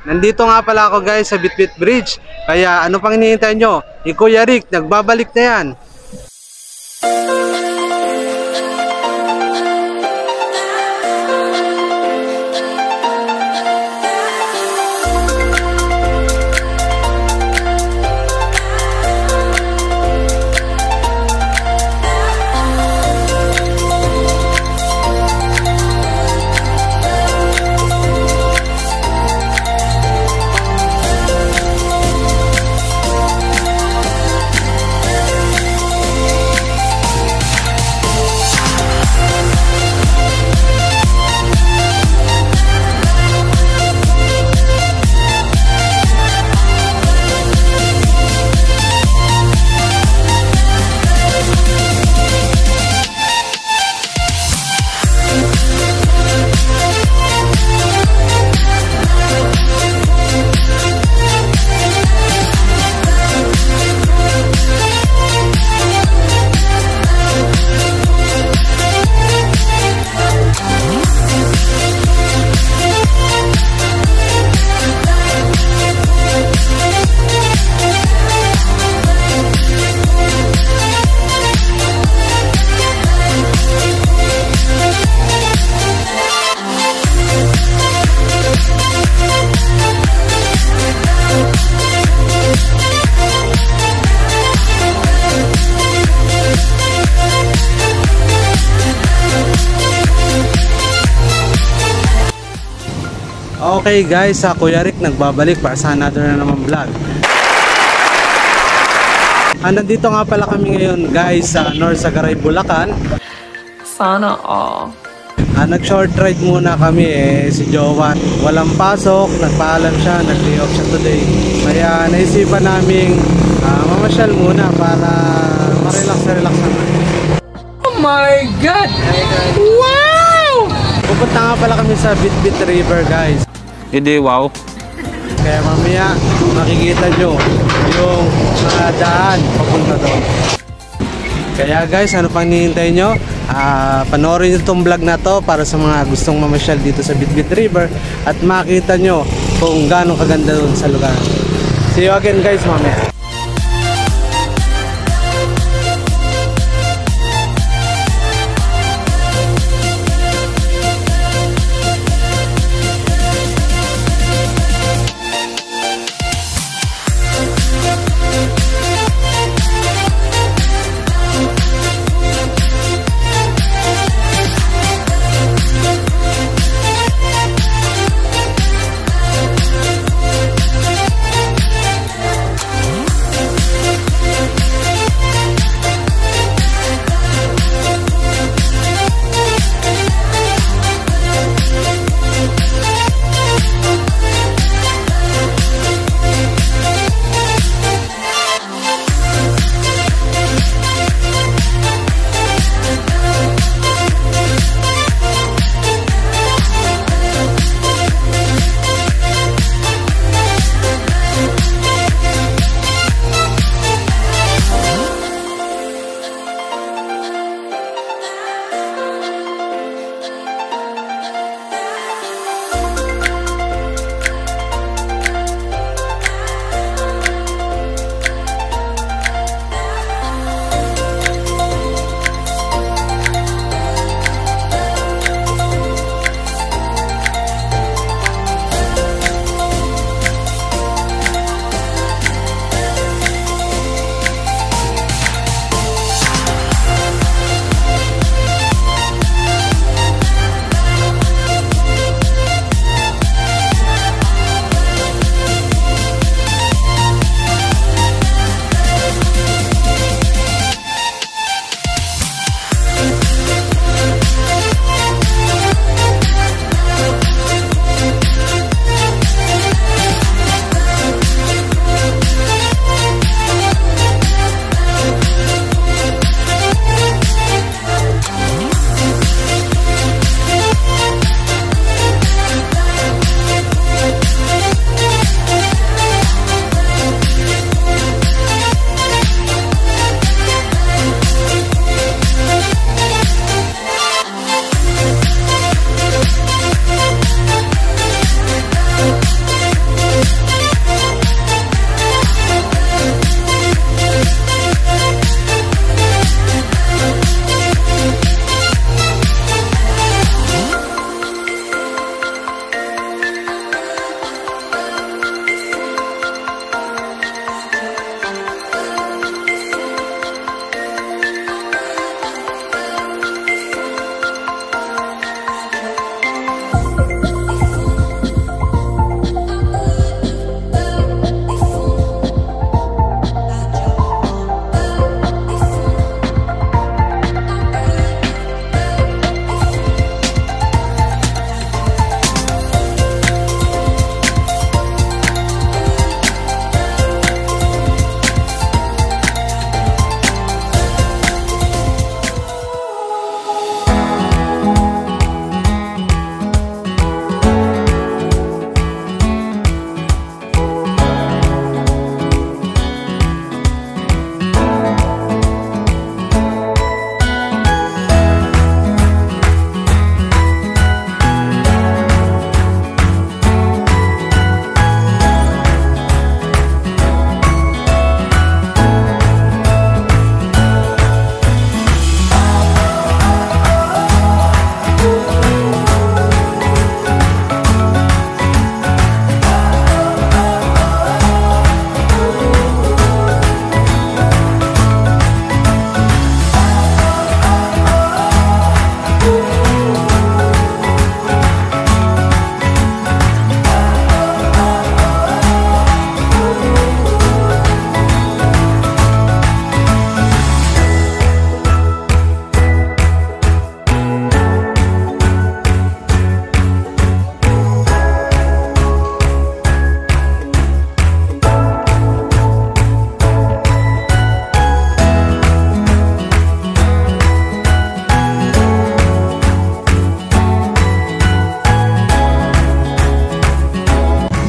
Nandito nga pala ako guys sa Bitbit Bridge. Kaya ano pang hinihintay nyo? Kuya Rick, nagbabalik na yan. Okay guys, Kuya Rick nagbabalik para sa another na naman vlog. Nandito nga pala kami ngayon guys sa North Sagaray, Bulacan. Sana all. Nag-short ride muna kami si Jowa. Walang pasok, nagpaalam siya, nag-day off siya today. Kaya naisipan naming mamasyal muna para ma-relax naman. Oh my God! Wow! Pupunta nga pala kami sa Bitbit River guys. Hindi, wow. Kaya mamaya makikita nyo yung daan papunta doon. Kaya guys, ano pang hinihintay nyo? Panoorin nyo itong vlog na to para sa mga gustong mamasyal dito sa Bitbit River at makita nyo kung gaano kaganda doon sa lugar. See you again guys mamaya.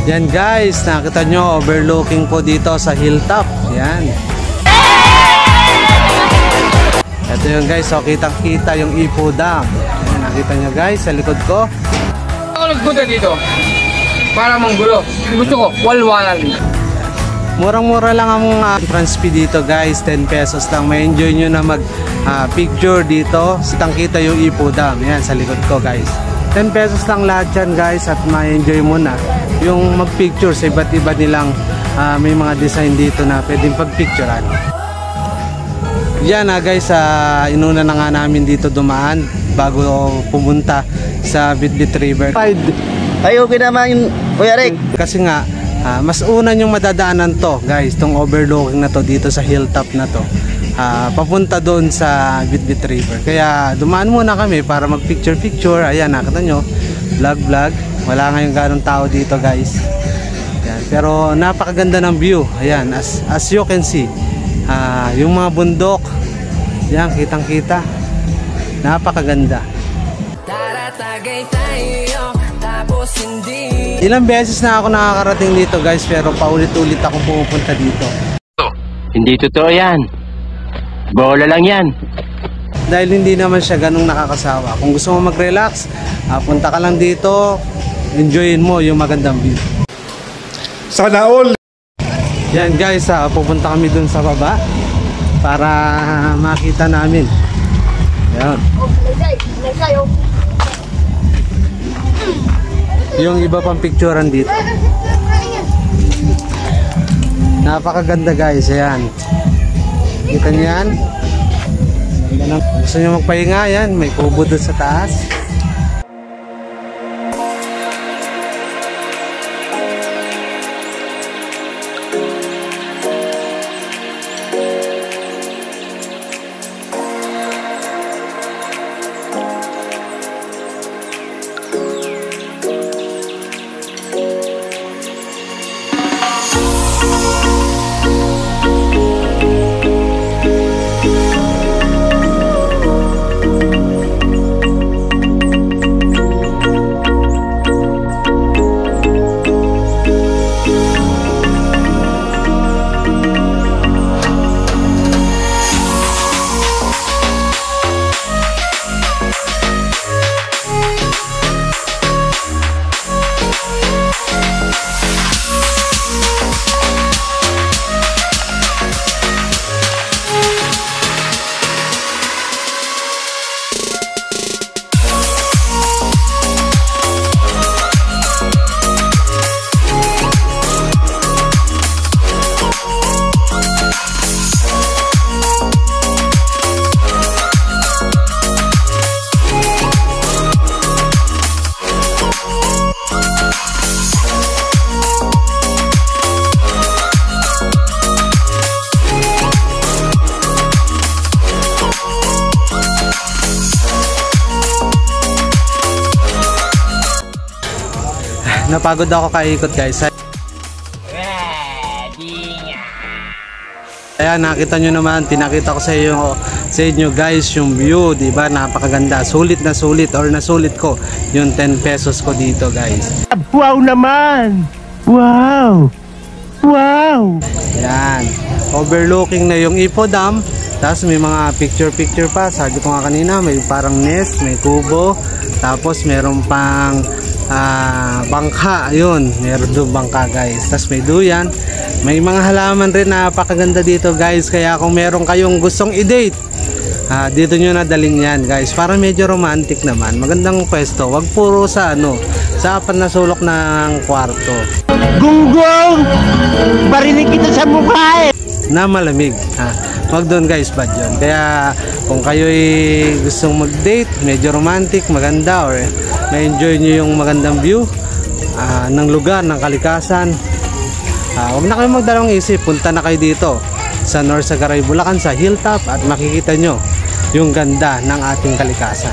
Yan guys, nakita nyo, overlooking po dito sa hilltop. Yan. Ito yun guys, so kitang kita yung Ipo Dam. Yan, nakita nyo guys sa likod ko. Ako nagpunta dito para manggulo. Gusto ko, walwalan. Murang-mura lang ang entrance fee dito guys, 10 pesos lang. May enjoy nyo na mag picture dito. Kitang kita yung Ipo Dam. Yan, sa likod ko guys. 10 pesos lang lahat yan guys, at ma-enjoy mo na yung mag-picture sa iba't iba nilang may mga design dito na pwedeng pag-picturean. Yan guys, inuna na nga namin dito dumaan bago pumunta sa Bitbit River. Ay, okay naman, Kuya Rick. Kasi nga, mas una yung madadaanan to guys, tong overlooking na to dito sa hilltop na to. Papunta doon sa Bitbit River. Kaya dumaan muna kami para mag picture. Ayan, nakita nyo, vlog. Wala ngayong ganong tao dito guys. Ayan, pero napakaganda ng view. Ayan, as you can see, yung mga bundok, yan, kitang kita, napakaganda. Ilang beses na ako nakakarating dito guys, pero paulit-ulit ako pumupunta dito. Hindi totoo yan. Bola lang yan. Dahil hindi naman siya ganong nakakasawa. Kung gusto mo mag-relax, punta ka lang dito, enjoyin mo yung magandang view. Sana all. Yan guys, pupunta kami dun sa baba para makita namin. Yan. Yung iba pang picturean dito. Napakaganda guys, ayan. Kita niyo yan? Gusto nyo magpahinga, yan, may kubo doon sa taas. Napagod ako kaikot guys. Ayan, nakita nyo naman, pinakita ko sa inyo guys yung view, di ba? Napakaganda. Sulit na sulit, or nasulit ko yung 10 pesos ko dito guys. Wow naman! Wow! Wow! Yan. Overlooking na yung Ipo Dam. Tapos may mga picture pa. Sabi ko nga kanina, may parang nest, may kubo. Tapos meron pang bangka. Yun, meron doon bangka guys. Tapos may duyan. May mga halaman rin na napakaganda dito guys. Kaya kung meron kayong gustong i-date, dito nyo na daling yan guys. Para medyo romantic naman. Magandang pwesto. Wag puro sa sa apat na sulok ng kwarto. Gunggong! Barinig kita sa mukha eh! Na malamig. Wag doon guys, bad yun. Kaya kung kayo'y gustong mag-date, medyo romantic, maganda, or ma-enjoy nyo yung magandang view ng lugar, ng kalikasan, wag na kayo magdalawang isip. Punta na kayo dito sa North Sagaray, Bulacan, sa hilltop, at makikita nyo yung ganda ng ating kalikasan.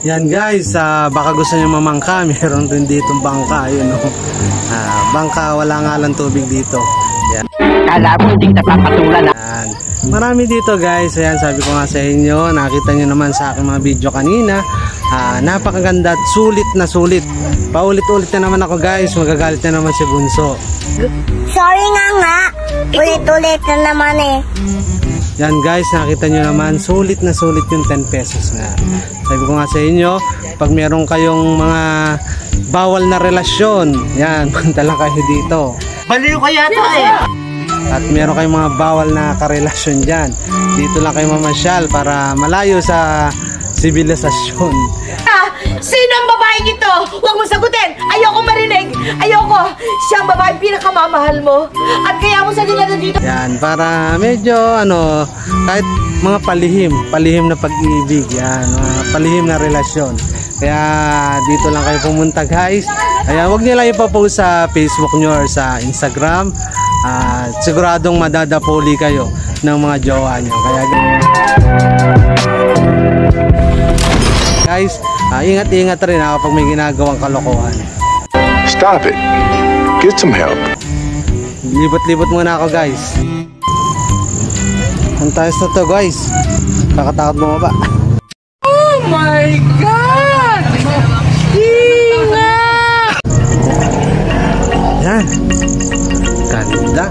Yan guys, baka gusto nyo mamangka, meron rin ditong bangka, yun no. Bangka, wala nga lang tubig dito. Yan. Kala mo hindi napapatulan. Yan. Marami dito guys, ayan sabi ko nga sa inyo, nakita nyo naman sa aking mga video kanina, napakaganda at sulit na sulit. Paulit-ulit na naman ako guys, magagalit na naman si Bunso. Sorry nga, ulit-ulit na naman eh. Yan guys, nakita nyo naman, sulit na sulit yung 10 pesos nga. Sabi ko nga sa inyo, pag meron kayong mga bawal na relasyon, yan, punta lang kayo dito. Baliw ka yata eh. At meron kayong mga bawal na karelasyon dyan, dito lang kayo mamasyal para malayo sa sibilisasyon. Sino ang babaeng ito? Huwag mo sagutin! Ayoko marinig! Ayoko! Siya ang babaeng pinakamamahal mo! At kaya mo sa nila dito! Yan, para medyo kahit mga palihim na pag-ibig, yan, mga palihim na relasyon. Kaya dito lang kayo pumunta guys. Kaya huwag nyo lang ipapost sa Facebook nyo or sa Instagram. Siguradong madadapoli kayo ng mga jowa nyo. Kaya guys, ingat-ingat rin kapag may ginagawang kalokohan. Stop it. Get some help. Libot-libot muna ako guys. Antayos na to guys. Kakatakot bumaba. Oh my God! Ingat! Yan. Ganda.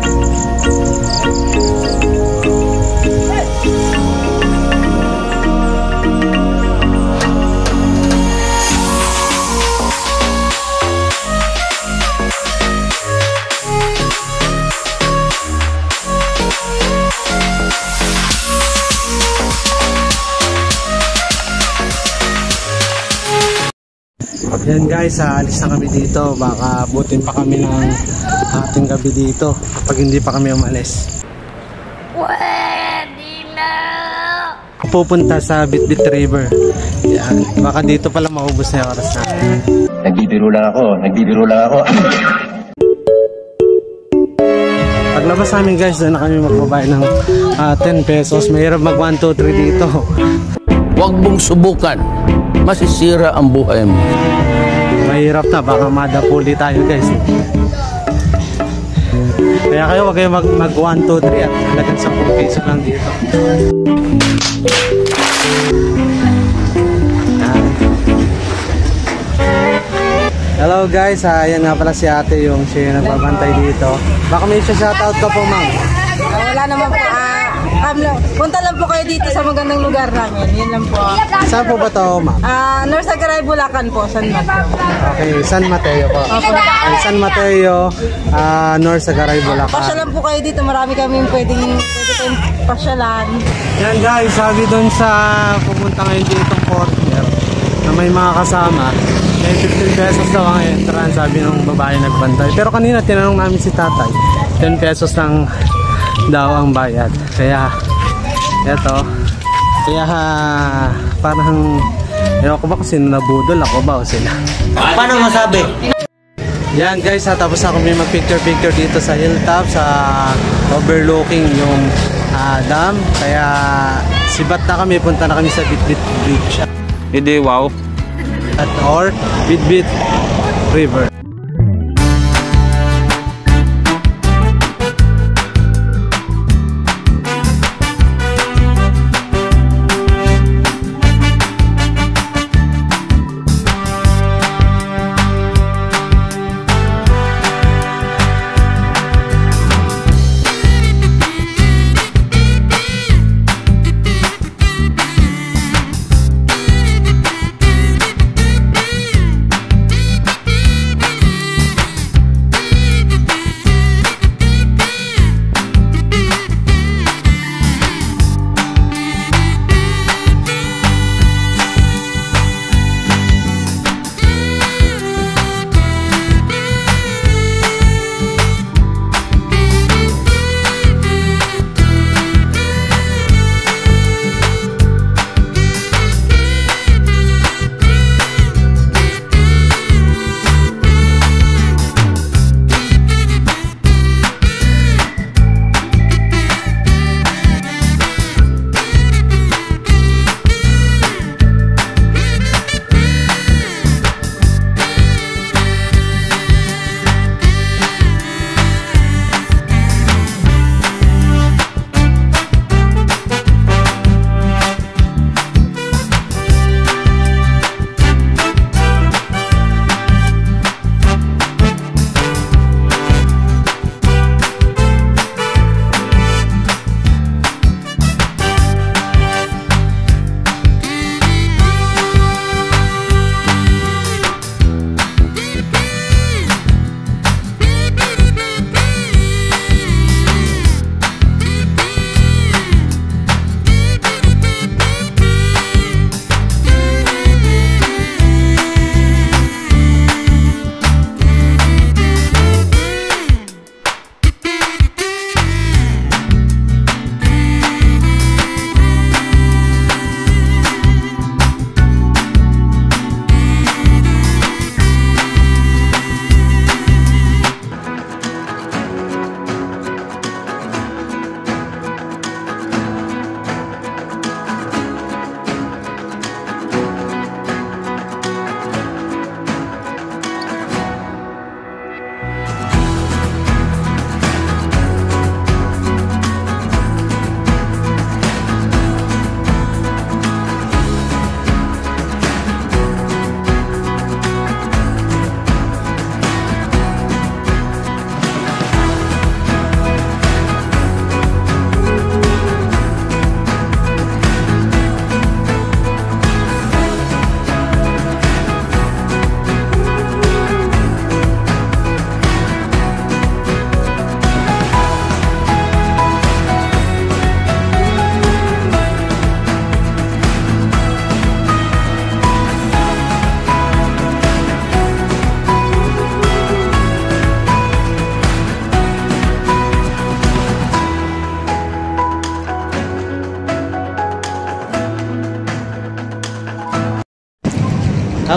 Yan guys, alis na kami dito. Baka butin pa kami ng ating gabi dito kapag hindi pa kami umalis. Pwede na. Pupunta sa Bitbit River. Yan, baka dito pala maubos na yung oras na. Nagbibiro lang ako. Paglabas namin guys, doon na kami magbabayad ng 10 pesos. Mahirap mag 1, 2, 3 dito. Huwag mong subukan. Masisira ang buhay mo. Mahirap na, baka madapuli tayo guys. Kaya kayo wag kayo mag 1, 2, 3 at halagang 10 peso lang dito. Hello guys, ayan nga pala si ate yung siya yung nagbabantay dito. Baka may shoutout ka po ma'am. Wala naman po. Punta lang po kayo dito sa magandang lugar namin. Yun lang po. Saan po ba ito ma'am? North Sagaray, Bulacan po. San Mateo. Okay, San Mateo po. Okay, San Mateo, North Sagaray, Bulacan. Pasyalan po kayo dito. Marami kaming pwede kayong pasyalan. Yan guys, sabi doon sa pumunta ngayon dito corner na may mga kasama. May 15 pesos daw ang entrance, sabi ng babae nagbantay. Pero kanina tinanong namin si tatay, 10 pesos lang daw ang bayad. Kaya eto, kaya parang ewan ko ba kung sino nabudol, ako ba o sila. Paano masabi? Yan guys, tapos na kami mag-picture dito sa hilltop, sa overlooking yung dam. Kaya sibat na kami, punta na kami sa Bitbit Bridge. Hindi, wow. Or Bitbit River.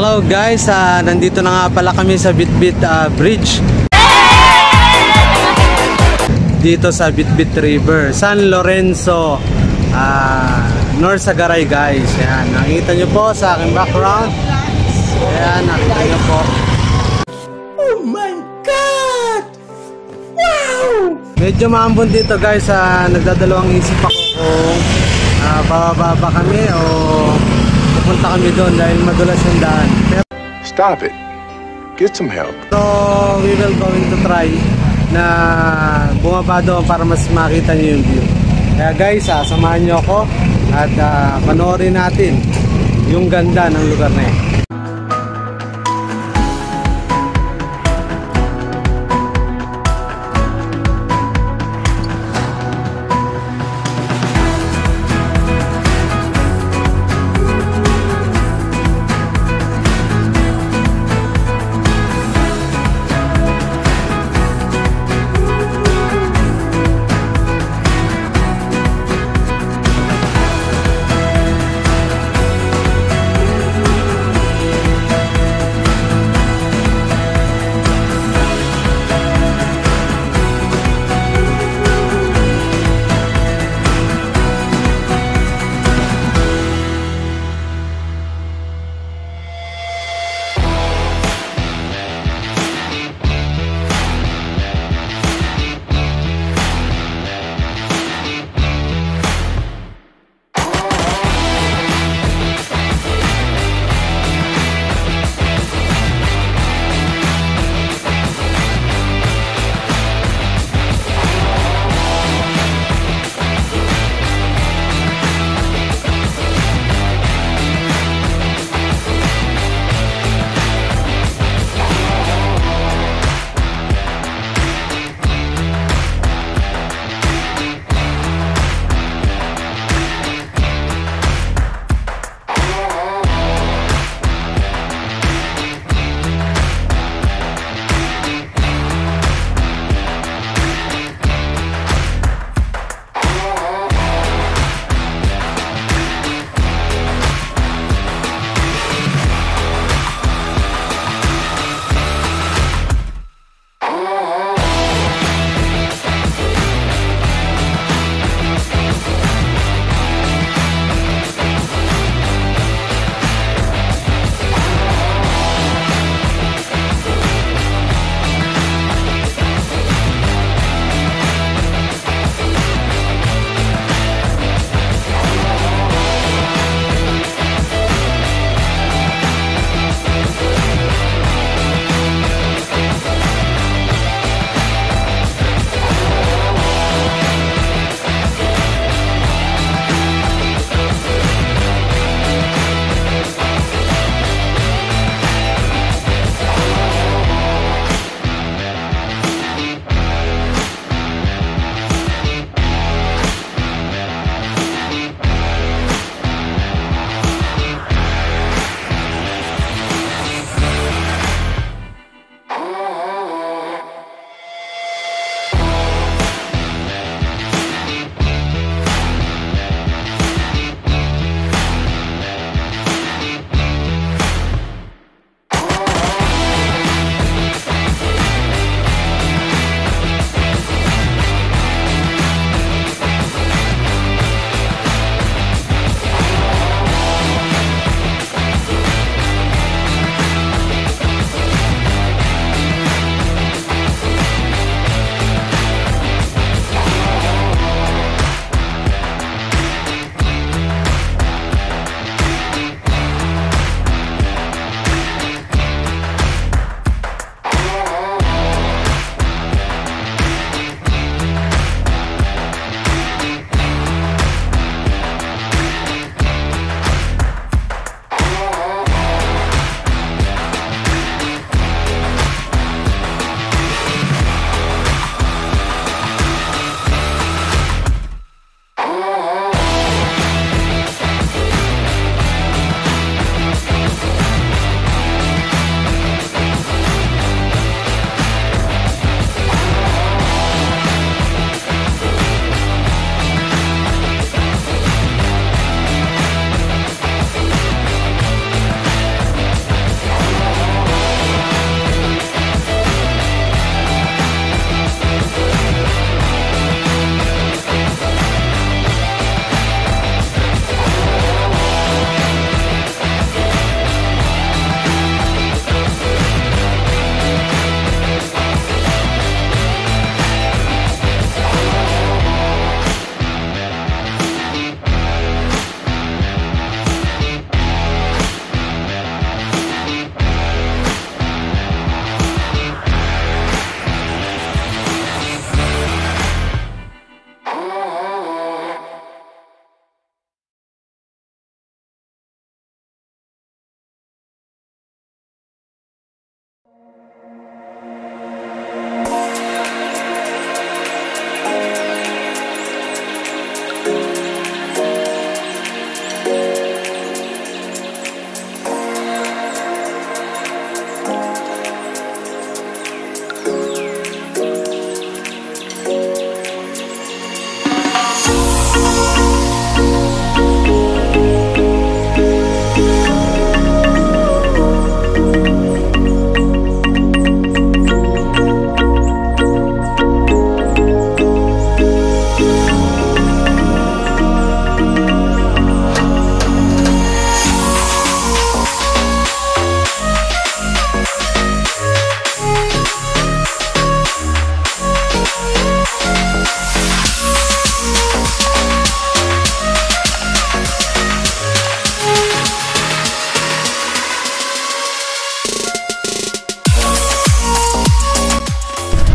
Hello guys, nandito na nga pala kami sa Bitbit Bridge. Dito sa Bitbit River, San Lorenzo, North Sagaray guys. Ayan, nakikita nyo po sa aking background. Ayan, nakikita nyo po. Oh my God! Wow! Medyo maambon dito guys, nagdadalawang isip ako kung bababa ba kami o pupunta kami doon dahil madulas yung daan. Stop it. Get some help. So, we will going to try na bumaba doon para mas makita nyo yung view. Kaya guys, samahan nyo ako at panoorin natin yung ganda ng lugar na yun.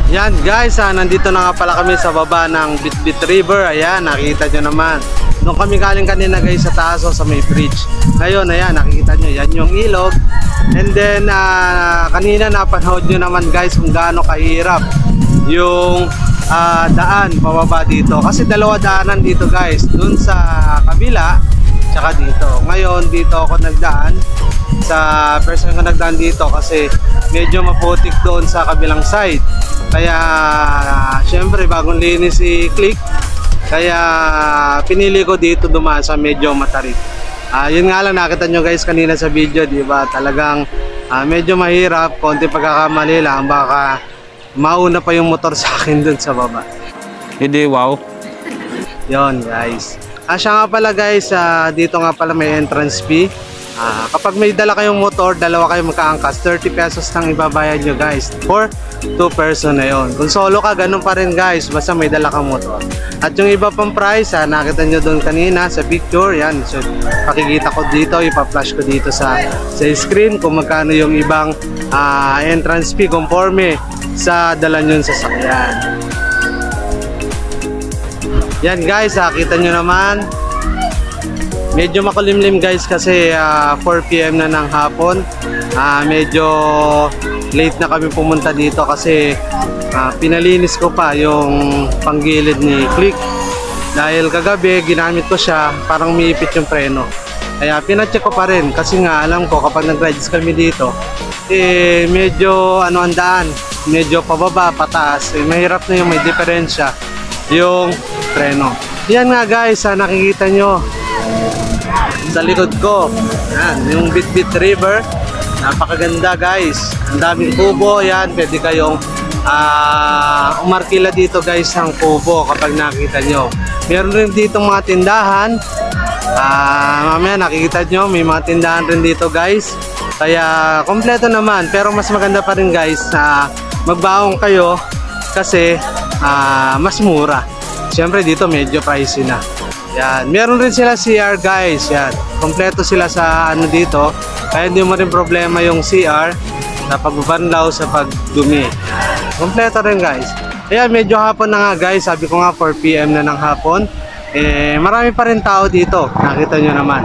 Yan guys, nandito na nga pala kami sa baba ng Bitbit River. Ayan, nakikita nyo naman. Nung kami galing kanina guys sa taas o sa may bridge. Ngayon, ayan, nakikita nyo, yan yung ilog. And then, kanina napanood nyo naman guys kung gaano kahirap yung daan pababa dito. Kasi dalawa daanan dito guys, dun sa kabila, tsaka dito. Ngayon, dito ako nagdaan. Sa person ko nagdaan dito kasi medyo maputik doon sa kabilang side. Kaya syempre bagong linis si Click, kaya pinili ko dito dumaan sa medyo matarik. Yun nga lang, nakita nyo guys kanina sa video, di ba? Talagang medyo mahirap, konti pagkakamali lang, baka mauna pa yung motor sa akin dun sa baba. Hindi, wow. Yon guys. Siya nga pala guys, dito nga pala may entrance fee. Kapag may dala kayong motor, dalawa kayo magkaangkas, 30 pesos lang ibabayad nyo guys for 2 person na yon. Kung solo ka, ganun pa rin guys, basta may dala kang motor. At yung iba pang price, nakita nyo doon kanina sa picture, yan. So, pakikita ko dito, ipa-flash ko dito sa screen kung magkano yung ibang entrance fee conforme sa dala nyo sa sasakyan. Yan guys, kita nyo naman. Medyo makulimlim guys kasi 4 PM na ng hapon. Medyo late na kami pumunta dito kasi pinalinis ko pa yung panggilid ni Click. Dahil kagabi ginamit ko siya, parang umiipit yung preno. Kaya pinacheck ko pa rin kasi nga alam ko kapag nag-rides kami dito, medyo ang daan, medyo pababa, pataas. Mahirap na yung may diferensya yung preno. Yan nga guys, nakikita nyo sa likod ko, yan, yung Bitbit River. Napakaganda guys, ang daming kubo. Yan, pwede kayong umarkila dito guys ng kubo kapag nakita nyo. Meron rin dito mga tindahan. Mamaya nakikita nyo, may mga tindahan rin dito guys. Kaya kompleto naman, pero mas maganda pa rin guys na magbaong kayo kasi mas mura. Siyempre dito medyo pricey na. Yan, meron rin sila CR guys. Yan, kompleto sila sa dito. Kaya hindi mo rin problema yung CR na pagbabanlaw sa pagdumi. Kompleto rin guys. Ayan, medyo hapon na nga guys. Sabi ko nga 4 PM na ng hapon. Marami pa rin tao dito. Nakita nyo naman.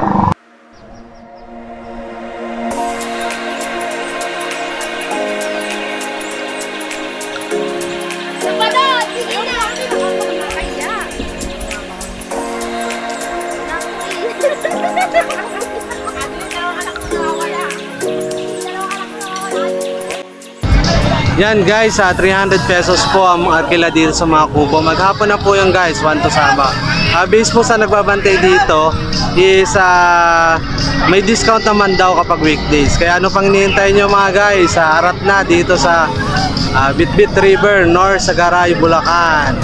Yan guys, 300 pesos po ang arkila dito sa mga kubo. Maghapon na po yung guys, 1 to Sabah. Base po sa nagbabantay dito is may discount naman daw kapag weekdays. Kaya ano pang hinihintay nyo mga guys, harap na dito sa Bitbit River, North Sagaray, Bulacan.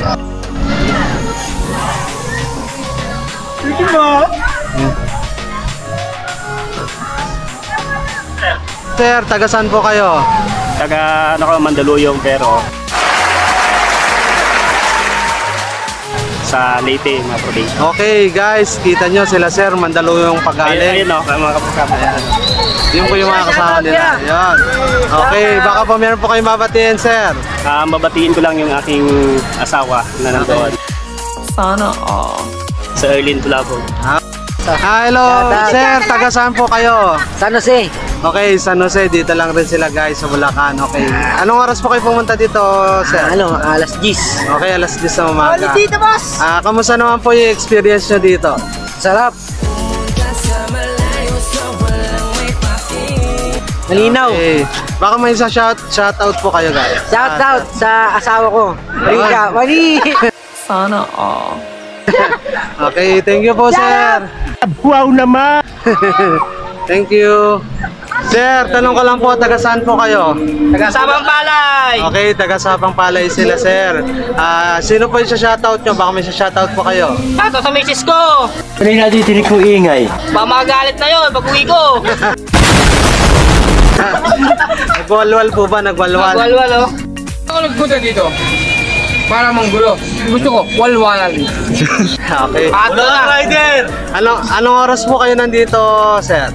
Sir, taga saan po kayo? Taga Mandaluyong pero sa Leyte na probinsya. Okay guys, kita nyo sila sir, Mandaluyong pagaling. Ayun mga kapasama. Yun po yung mga kasama nila. Ayan. Okay, baka po meron po kayong babatiin sir. Babatiin ko lang yung aking asawa na nandoon. Sana all. Sa Erlin, Tulago. Hello sir, taga saan po kayo? San Jose. Okay, San Jose, dito lang rin sila guys sa Bulacan. Okay, anong oras po kayo pumunta dito sir? Alas 10. Okay, alas 10 na umaga. Dito boss! Kamusta naman po yung experience nyo dito? Sarap. Malinaw. Okay. Baka may isa shoutout po kayo guys. Shout out sa asawa ko. Rika, Mali. Sana all. Okay, thank you po sir. Wow naman! Thank you. Sir, tanong ko lang po, taga saan po kayo? Taga Sabang Palay. Okay, taga Sabang Palay sila sir. Sino po yung shoutout nyo? Baka may shoutout po kayo. Ito sa misis ko. Ano yung natitinig ko ingay? Baka magalit na yun pag uwi ko. Nagwalwal po ba? Nagwalwal? Walwal oh. Ako nagpunta dito para manggulo. Gusto ko, walwalan. Okay. Pato na. Anong oras po kayo nandito, sir?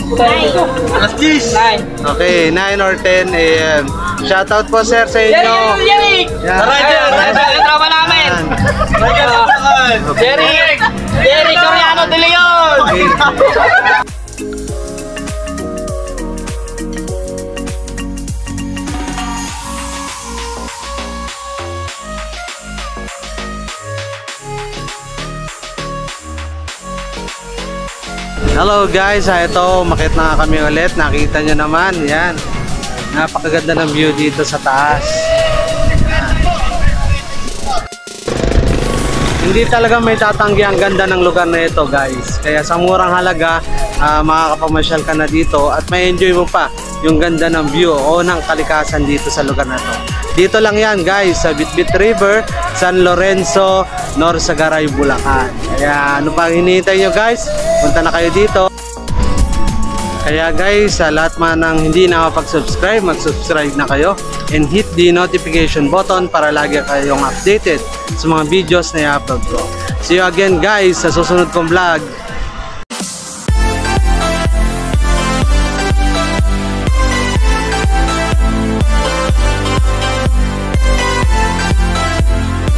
Alas 10. Okay, 9 or 10 a.m. Shoutout po sir sa inyo. Jerry! Yan. Kasama namin! Jerry Coriano de Leon! Hello guys, ito makit na kami ulit. Nakita nyo naman, yan. Napakaganda ng view dito sa taas. Hindi talaga may tatanggi ang ganda ng lugar na ito guys. Kaya sa murang halaga, makakapamasyal ka na dito at may enjoy mo pa yung ganda ng view o ng kalikasan dito sa lugar na to. Dito lang yan guys, sa Bitbit River, San Lorenzo, Norsagaray, Bulacan. Kaya ano pang hinihintay nyo guys? Punta na kayo dito. Kaya guys, sa lahat man ng hindi nakapag-subscribe, mag-subscribe na kayo and hit the notification button para lagi kayong updated sa mga videos na i-upload ko. See you again guys sa susunod kong vlog.